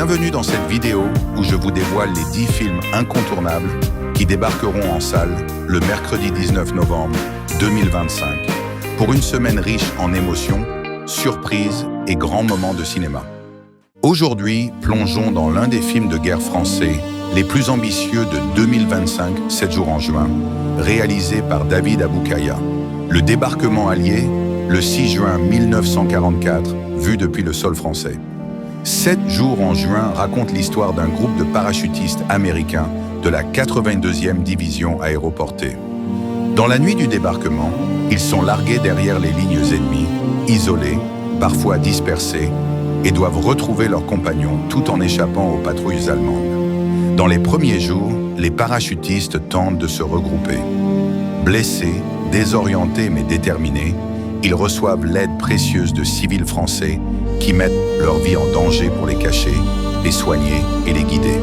Bienvenue dans cette vidéo où je vous dévoile les 10 films incontournables qui débarqueront en salle le mercredi 19 novembre 2025 pour une semaine riche en émotions, surprises et grands moments de cinéma. Aujourd'hui, plongeons dans l'un des films de guerre français les plus ambitieux de 2025, 7 jours en juin, réalisé par David Aboukaya. Le débarquement allié, le 6 juin 1944, vu depuis le sol français. 7 jours en juin raconte l'histoire d'un groupe de parachutistes américains de la 82e division aéroportée. Dans la nuit du débarquement, ils sont largués derrière les lignes ennemies, isolés, parfois dispersés, et doivent retrouver leurs compagnons tout en échappant aux patrouilles allemandes. Dans les premiers jours, les parachutistes tentent de se regrouper. Blessés, désorientés mais déterminés, ils reçoivent l'aide précieuse de civils français qui mettent leur vie en danger pour les cacher, les soigner et les guider.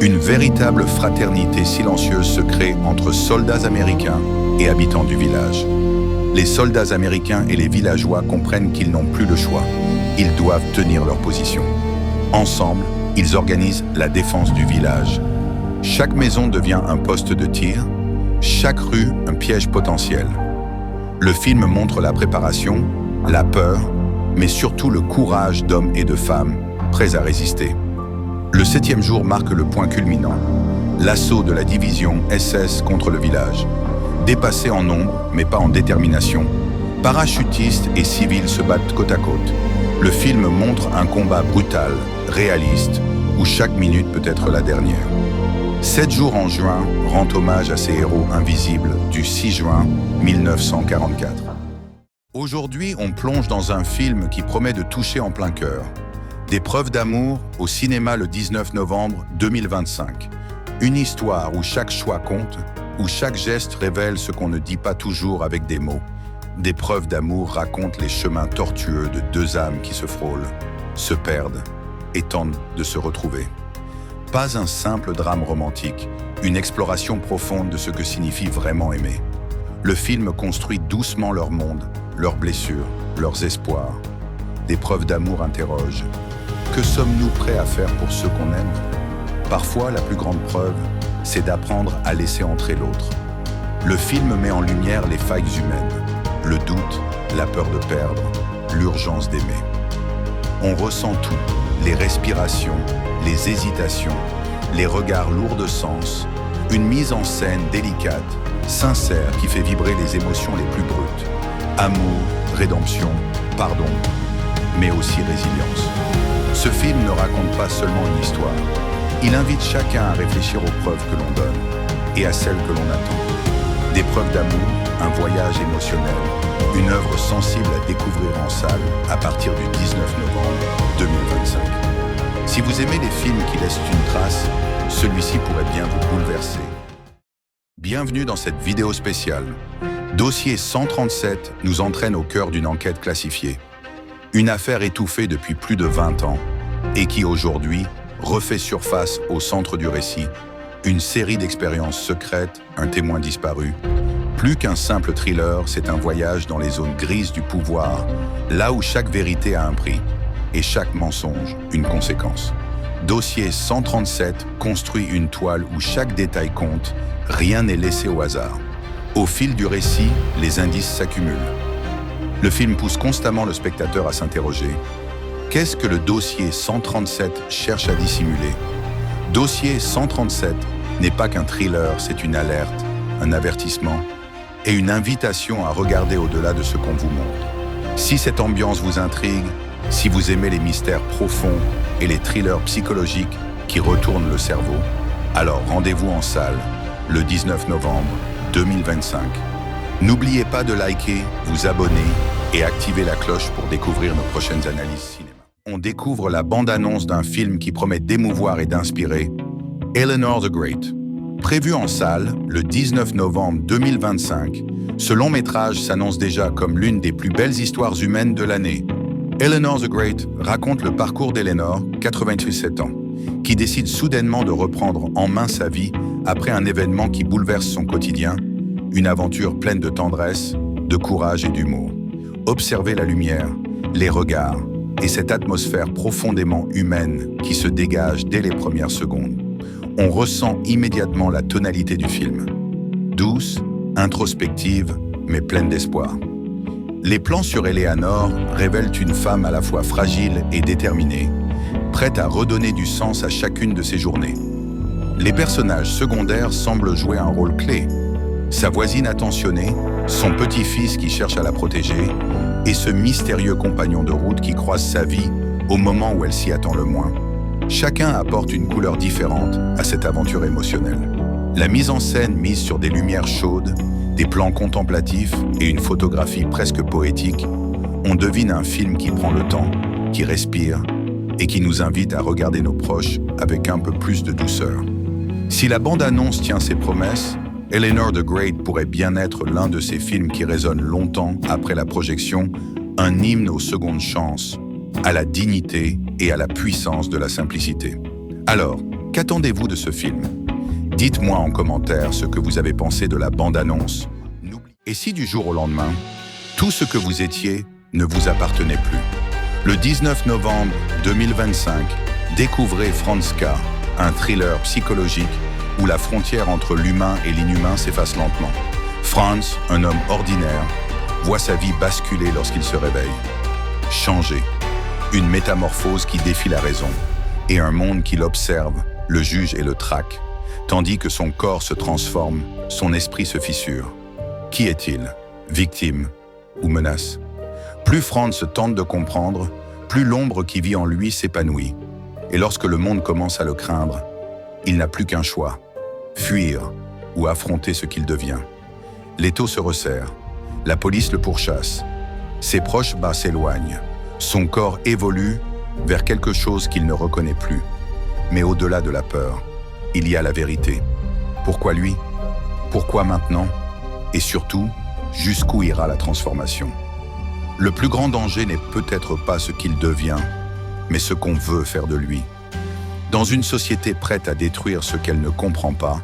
Une véritable fraternité silencieuse se crée entre soldats américains et habitants du village. Les soldats américains et les villageois comprennent qu'ils n'ont plus le choix. Ils doivent tenir leur position. Ensemble, ils organisent la défense du village. Chaque maison devient un poste de tir, chaque rue un piège potentiel. Le film montre la préparation, la peur, mais surtout le courage d'hommes et de femmes prêts à résister. Le 7e jour marque le point culminant, l'assaut de la division SS contre le village. Dépassés en nombre, mais pas en détermination, parachutistes et civils se battent côte à côte. Le film montre un combat brutal, réaliste, où chaque minute peut être la dernière. 7 jours en juin rend hommage à ces héros invisibles du 6 juin 1944. Aujourd'hui, on plonge dans un film qui promet de toucher en plein cœur. Des preuves d'amour au cinéma le 19 novembre 2025. Une histoire où chaque choix compte, où chaque geste révèle ce qu'on ne dit pas toujours avec des mots. Des preuves d'amour racontent les chemins tortueux de deux âmes qui se frôlent, se perdent et tentent de se retrouver. Pas un simple drame romantique, une exploration profonde de ce que signifie vraiment aimer. Le film construit doucement leur monde, leurs blessures, leurs espoirs. Des preuves d'amour interrogent. Que sommes-nous prêts à faire pour ceux qu'on aime? Parfois, la plus grande preuve, c'est d'apprendre à laisser entrer l'autre. Le film met en lumière les failles humaines, le doute, la peur de perdre, l'urgence d'aimer. On ressent tout, les respirations, les hésitations, les regards lourds de sens, une mise en scène délicate, sincère qui fait vibrer les émotions les plus brutes. Amour, rédemption, pardon, mais aussi résilience. Ce film ne raconte pas seulement une histoire. Il invite chacun à réfléchir aux preuves que l'on donne et à celles que l'on attend. Des preuves d'amour, un voyage émotionnel, une œuvre sensible à découvrir en salle à partir du 19 novembre 2025. Si vous aimez les films qui laissent une trace, celui-ci pourrait bien vous bouleverser. Bienvenue dans cette vidéo spéciale. Dossier 137 nous entraîne au cœur d'une enquête classifiée. Une affaire étouffée depuis plus de 20 ans et qui aujourd'hui refait surface au centre du récit. Une série d'expériences secrètes, un témoin disparu. Plus qu'un simple thriller, c'est un voyage dans les zones grises du pouvoir, là où chaque vérité a un prix et chaque mensonge une conséquence. Dossier 137 construit une toile où chaque détail compte, rien n'est laissé au hasard. Au fil du récit, les indices s'accumulent. Le film pousse constamment le spectateur à s'interroger. Qu'est-ce que le dossier 137 cherche à dissimuler? Dossier 137 n'est pas qu'un thriller, c'est une alerte, un avertissement et une invitation à regarder au-delà de ce qu'on vous montre. Si cette ambiance vous intrigue, si vous aimez les mystères profonds et les thrillers psychologiques qui retournent le cerveau, alors rendez-vous en salle le 19 novembre 2025. N'oubliez pas de liker, vous abonner et activer la cloche pour découvrir nos prochaines analyses cinéma. On découvre la bande-annonce d'un film qui promet d'émouvoir et d'inspirer, Eleanor the Great. Prévu en salle le 19 novembre 2025, ce long métrage s'annonce déjà comme l'une des plus belles histoires humaines de l'année. Eleanor the Great raconte le parcours d'Eleanor, 87 ans, qui décide soudainement de reprendre en main sa vie après un événement qui bouleverse son quotidien, une aventure pleine de tendresse, de courage et d'humour. Observez la lumière, les regards et cette atmosphère profondément humaine qui se dégage dès les premières secondes. On ressent immédiatement la tonalité du film. Douce, introspective, mais pleine d'espoir. Les plans sur Eleanor révèlent une femme à la fois fragile et déterminée, prête à redonner du sens à chacune de ses journées. Les personnages secondaires semblent jouer un rôle clé. Sa voisine attentionnée, son petit-fils qui cherche à la protéger, et ce mystérieux compagnon de route qui croise sa vie au moment où elle s'y attend le moins. Chacun apporte une couleur différente à cette aventure émotionnelle. La mise en scène mise sur des lumières chaudes, des plans contemplatifs et une photographie presque poétique, on devine un film qui prend le temps, qui respire et qui nous invite à regarder nos proches avec un peu plus de douceur. Si la bande-annonce tient ses promesses, Eleanor the Great pourrait bien être l'un de ces films qui résonnent longtemps après la projection, un hymne aux secondes chances, à la dignité et à la puissance de la simplicité. Alors, qu'attendez-vous de ce film ? Dites-moi en commentaire ce que vous avez pensé de la bande-annonce. Et si du jour au lendemain, tout ce que vous étiez ne vous appartenait plus ? Le 19 novembre 2025, découvrez Franz K, un thriller psychologique où la frontière entre l'humain et l'inhumain s'efface lentement. Franz, un homme ordinaire, voit sa vie basculer lorsqu'il se réveille. Changer. Une métamorphose qui défie la raison. Et un monde qui l'observe, le juge et le traque. Tandis que son corps se transforme, son esprit se fissure. Qui est-il ? Victime ou menace ? Plus Franz tente de comprendre, plus l'ombre qui vit en lui s'épanouit. Et lorsque le monde commence à le craindre, il n'a plus qu'un choix, fuir ou affronter ce qu'il devient. L'étau se resserre, la police le pourchasse, ses proches bas s'éloignent, son corps évolue vers quelque chose qu'il ne reconnaît plus. Mais au-delà de la peur, il y a la vérité. Pourquoi lui ? Pourquoi maintenant ? Et surtout, jusqu'où ira la transformation ? Le plus grand danger n'est peut-être pas ce qu'il devient, mais ce qu'on veut faire de lui. Dans une société prête à détruire ce qu'elle ne comprend pas,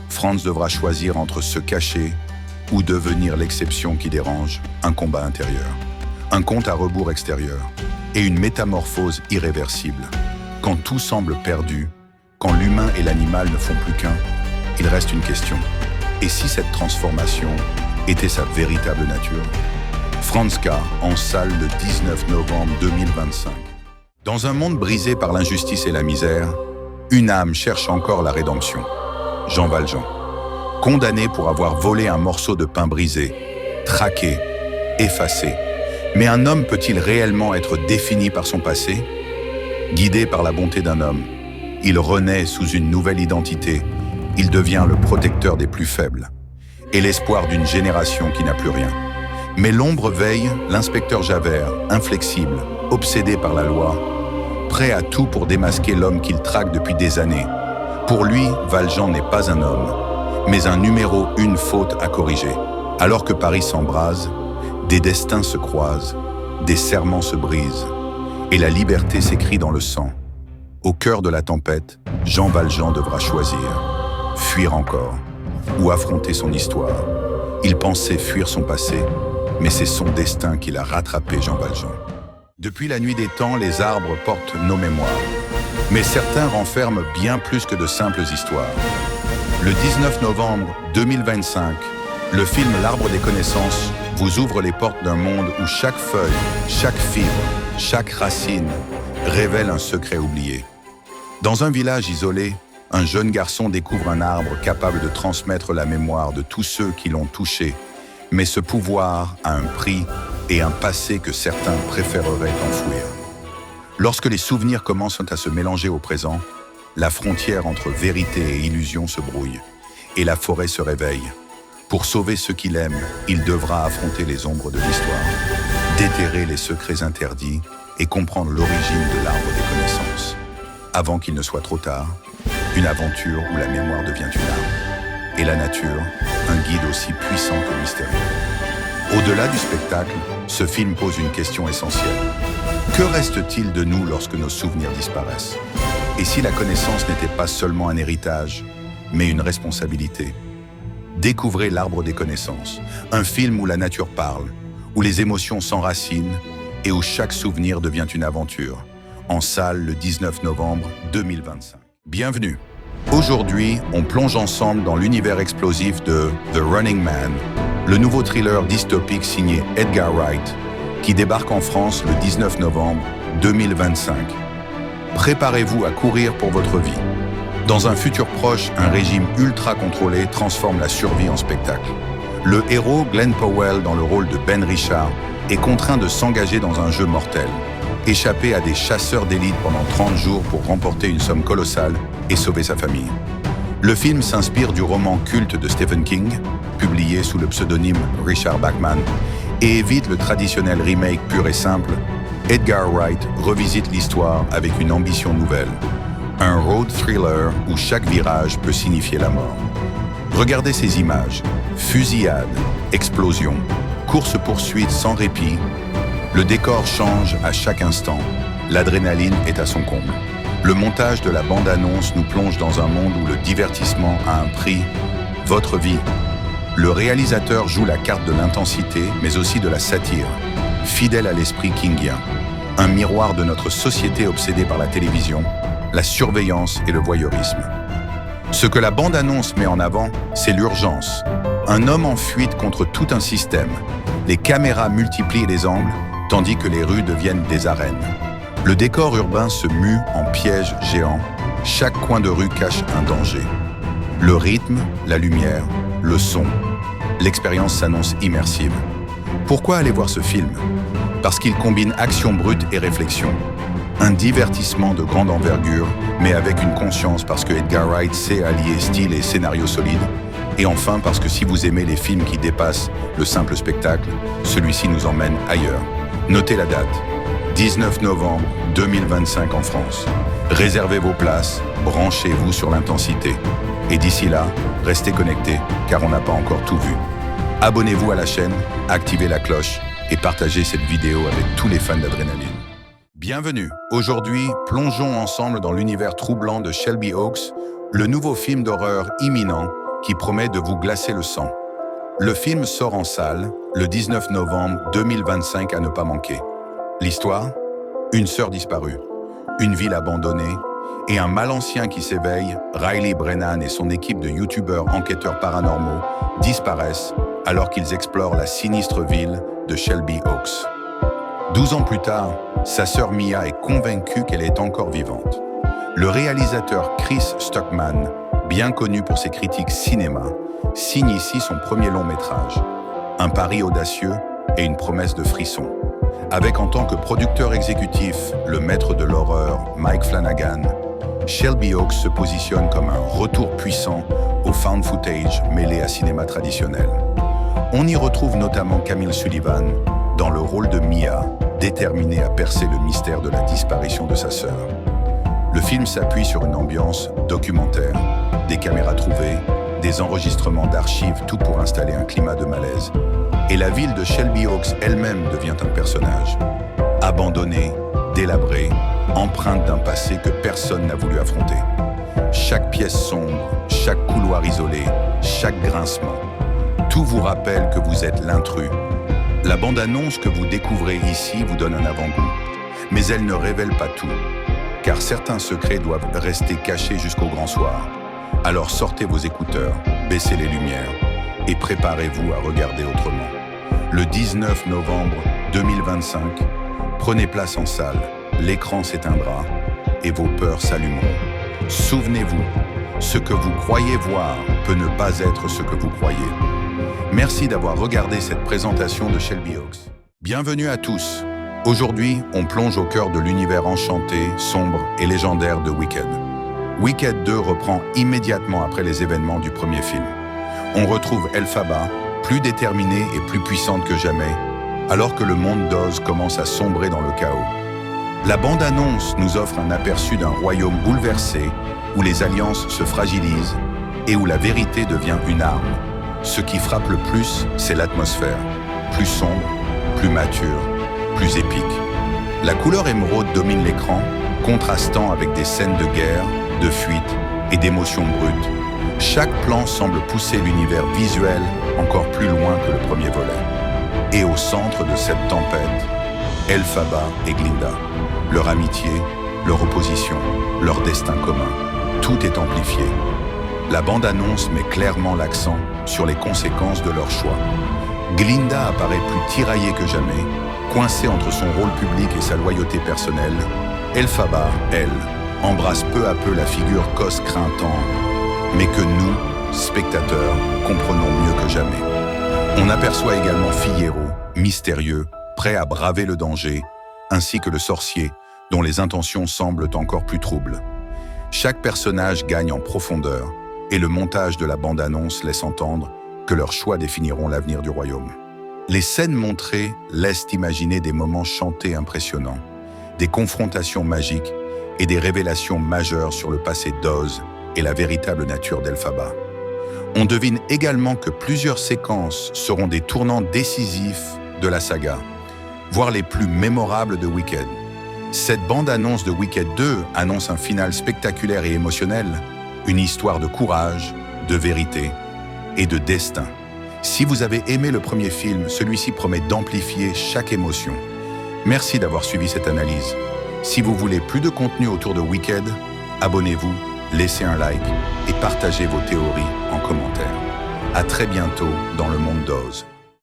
Franz devra choisir entre se cacher ou devenir l'exception qui dérange, un combat intérieur, un compte à rebours extérieur et une métamorphose irréversible. Quand tout semble perdu, quand l'humain et l'animal ne font plus qu'un, il reste une question. Et si cette transformation était sa véritable nature ? Franz K. en salle le 19 novembre 2025. Dans un monde brisé par l'injustice et la misère, une âme cherche encore la rédemption. Jean Valjean. Condamné pour avoir volé un morceau de pain brisé, traqué, effacé. Mais un homme peut-il réellement être défini par son passé ? Guidé par la bonté d'un homme, il renaît sous une nouvelle identité. Il devient le protecteur des plus faibles et l'espoir d'une génération qui n'a plus rien. Mais l'ombre veille, l'inspecteur Javert, inflexible, obsédé par la loi, prêt à tout pour démasquer l'homme qu'il traque depuis des années. Pour lui, Valjean n'est pas un homme, mais un numéro, une faute à corriger. Alors que Paris s'embrase, des destins se croisent, des serments se brisent, et la liberté s'écrit dans le sang. Au cœur de la tempête, Jean Valjean devra choisir, fuir encore, ou affronter son histoire. Il pensait fuir son passé, mais c'est son destin qui l'a rattrapé, Jean Valjean. Depuis la nuit des temps, les arbres portent nos mémoires. Mais certains renferment bien plus que de simples histoires. Le 19 novembre 2025, le film L'Arbre des connaissances vous ouvre les portes d'un monde où chaque feuille, chaque fibre, chaque racine révèle un secret oublié. Dans un village isolé, un jeune garçon découvre un arbre capable de transmettre la mémoire de tous ceux qui l'ont touché. Mais ce pouvoir a un prix et un passé que certains préféreraient enfouir. Lorsque les souvenirs commencent à se mélanger au présent, la frontière entre vérité et illusion se brouille, et la forêt se réveille. Pour sauver ceux qu'il aime, il devra affronter les ombres de l'histoire, déterrer les secrets interdits et comprendre l'origine de l'arbre des connaissances. Avant qu'il ne soit trop tard, une aventure où la mémoire devient une arme, et la nature, un guide aussi puissant que mystérieux. Au-delà du spectacle, ce film pose une question essentielle. Que reste-t-il de nous lorsque nos souvenirs disparaissent ? Et si la connaissance n'était pas seulement un héritage, mais une responsabilité ? Découvrez L'Arbre des connaissances, un film où la nature parle, où les émotions s'enracinent et où chaque souvenir devient une aventure. En salle le 19 novembre 2025. Bienvenue. Aujourd'hui, on plonge ensemble dans l'univers explosif de The Running Man, le nouveau thriller dystopique signé Edgar Wright, qui débarque en France le 19 novembre 2025. Préparez-vous à courir pour votre vie. Dans un futur proche, un régime ultra contrôlé transforme la survie en spectacle. Le héros, Glenn Powell, dans le rôle de Ben Richard, est contraint de s'engager dans un jeu mortel. Échapper à des chasseurs d'élite pendant 30 jours pour remporter une somme colossale et sauver sa famille. Le film s'inspire du roman culte de Stephen King, publié sous le pseudonyme Richard Bachman, et évite le traditionnel remake pur et simple. Edgar Wright revisite l'histoire avec une ambition nouvelle. Un road thriller où chaque virage peut signifier la mort. Regardez ces images. Fusillades, explosions, course-poursuite sans répit. Le décor change à chaque instant. L'adrénaline est à son comble. Le montage de la bande-annonce nous plonge dans un monde où le divertissement a un prix, votre vie. Le réalisateur joue la carte de l'intensité, mais aussi de la satire, fidèle à l'esprit kingien. Un miroir de notre société obsédée par la télévision, la surveillance et le voyeurisme. Ce que la bande-annonce met en avant, c'est l'urgence. Un homme en fuite contre tout un système. Les caméras multiplient les angles, tandis que les rues deviennent des arènes. Le décor urbain se mue en piège géant. Chaque coin de rue cache un danger. Le rythme, la lumière, le son. L'expérience s'annonce immersive. Pourquoi aller voir ce film? Parce qu'il combine action brute et réflexion. Un divertissement de grande envergure, mais avec une conscience parce que Edgar Wright sait allier style et scénario solide. Et enfin parce que si vous aimez les films qui dépassent le simple spectacle, celui-ci nous emmène ailleurs. Notez la date, 19 novembre 2025 en France. Réservez vos places, branchez-vous sur l'intensité. Et d'ici là, restez connectés, car on n'a pas encore tout vu. Abonnez-vous à la chaîne, activez la cloche et partagez cette vidéo avec tous les fans d'adrénaline. Bienvenue. Aujourd'hui, plongeons ensemble dans l'univers troublant de Shelby Oaks, le nouveau film d'horreur imminent qui promet de vous glacer le sang. Le film sort en salle le 19 novembre 2025 à ne pas manquer. L'histoire? Une sœur disparue, une ville abandonnée et un mal ancien qui s'éveille. Riley Brennan et son équipe de youtubeurs enquêteurs paranormaux disparaissent alors qu'ils explorent la sinistre ville de Shelby Oaks. 12 ans plus tard, sa sœur Mia est convaincue qu'elle est encore vivante. Le réalisateur Chris Stuckman, bien connu pour ses critiques cinéma, signe ici son premier long métrage. Un pari audacieux et une promesse de frisson. Avec en tant que producteur exécutif le maître de l'horreur Mike Flanagan, Shelby Oaks se positionne comme un retour puissant au found footage mêlé à cinéma traditionnel. On y retrouve notamment Camille Sullivan dans le rôle de Mia, déterminée à percer le mystère de la disparition de sa sœur. Le film s'appuie sur une ambiance documentaire, des caméras trouvées, des enregistrements d'archives, tout pour installer un climat de malaise. Et la ville de Shelby Oaks elle-même devient un personnage. Abandonnée, délabrée, empreinte d'un passé que personne n'a voulu affronter. Chaque pièce sombre, chaque couloir isolé, chaque grincement. Tout vous rappelle que vous êtes l'intrus. La bande-annonce que vous découvrez ici vous donne un avant-goût. Mais elle ne révèle pas tout, car certains secrets doivent rester cachés jusqu'au grand soir. Alors sortez vos écouteurs, baissez les lumières et préparez-vous à regarder autrement. Le 19 novembre 2025, prenez place en salle, l'écran s'éteindra et vos peurs s'allumeront. Souvenez-vous, ce que vous croyez voir peut ne pas être ce que vous croyez. Merci d'avoir regardé cette présentation de Shelby Oaks. Bienvenue à tous. Aujourd'hui, on plonge au cœur de l'univers enchanté, sombre et légendaire de Wicked. Wicked 2 reprend immédiatement après les événements du premier film. On retrouve Elphaba, plus déterminée et plus puissante que jamais, alors que le monde d'Oz commence à sombrer dans le chaos. La bande-annonce nous offre un aperçu d'un royaume bouleversé, où les alliances se fragilisent et où la vérité devient une arme. Ce qui frappe le plus, c'est l'atmosphère. Plus sombre, plus mature, plus épique. La couleur émeraude domine l'écran, contrastant avec des scènes de guerre, de fuite et d'émotions brutes. Chaque plan semble pousser l'univers visuel encore plus loin que le premier volet. Et au centre de cette tempête, Elphaba et Glinda. Leur amitié, leur opposition, leur destin commun, tout est amplifié. La bande-annonce met clairement l'accent sur les conséquences de leur choix. Glinda apparaît plus tiraillée que jamais, coincée entre son rôle public et sa loyauté personnelle. Elphaba, elle, embrasse peu à peu la figure Kos craintant, mais que nous, spectateurs, comprenons mieux que jamais. On aperçoit également Fiyero, mystérieux, prêt à braver le danger, ainsi que le sorcier, dont les intentions semblent encore plus troubles. Chaque personnage gagne en profondeur, et le montage de la bande-annonce laisse entendre que leurs choix définiront l'avenir du royaume. Les scènes montrées laissent imaginer des moments chantés impressionnants, des confrontations magiques et des révélations majeures sur le passé d'Oz et la véritable nature d'Elphaba. On devine également que plusieurs séquences seront des tournants décisifs de la saga, voire les plus mémorables de Wicked. Cette bande-annonce de Wicked 2 annonce un final spectaculaire et émotionnel, une histoire de courage, de vérité et de destin. Si vous avez aimé le premier film, celui-ci promet d'amplifier chaque émotion. Merci d'avoir suivi cette analyse. Si vous voulez plus de contenu autour de Wicked, abonnez-vous, laissez un like et partagez vos théories en commentaire. À très bientôt dans le monde d'Oz.